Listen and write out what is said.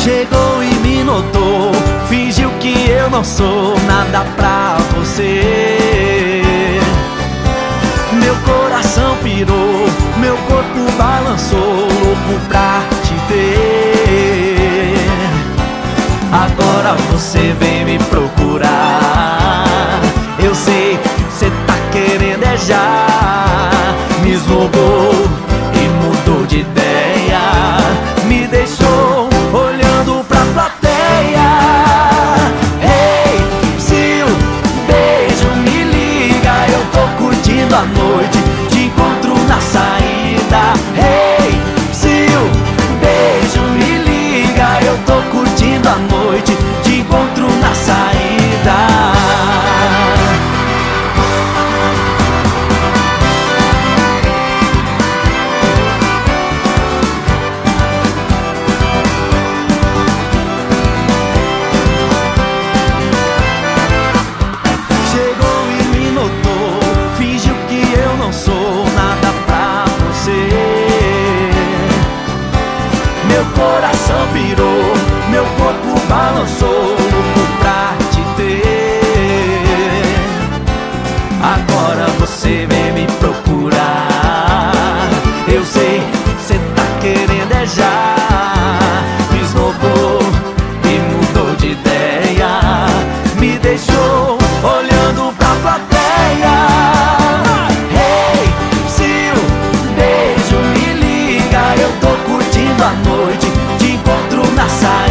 Chegou e me notou, fingiu que eu não sou nada pra você. Meu coração pirou, meu corpo balançou, louco pra te ter. Agora você vem me procurar, eu sei, cê tá querendo é já. Me esnobou e mudou de ideia, me deixou olhando pra plateia. Ei, se o beijo me liga, eu tô curtindo a noite, te encontro na saída. Ei, se o beijo me liga, eu tô curtindo a noite, te encontro na saída. Meu coração pirou, meu corpo balançou, louco pra te ter. Agora você vem me procurar, eu sei, cê tá querendo é já. Me esnobou e mudou de ideia, me deixou olhando pra plateia. Hey, se o beijo me liga, eu tô curtindo a noite, te encontro na saída.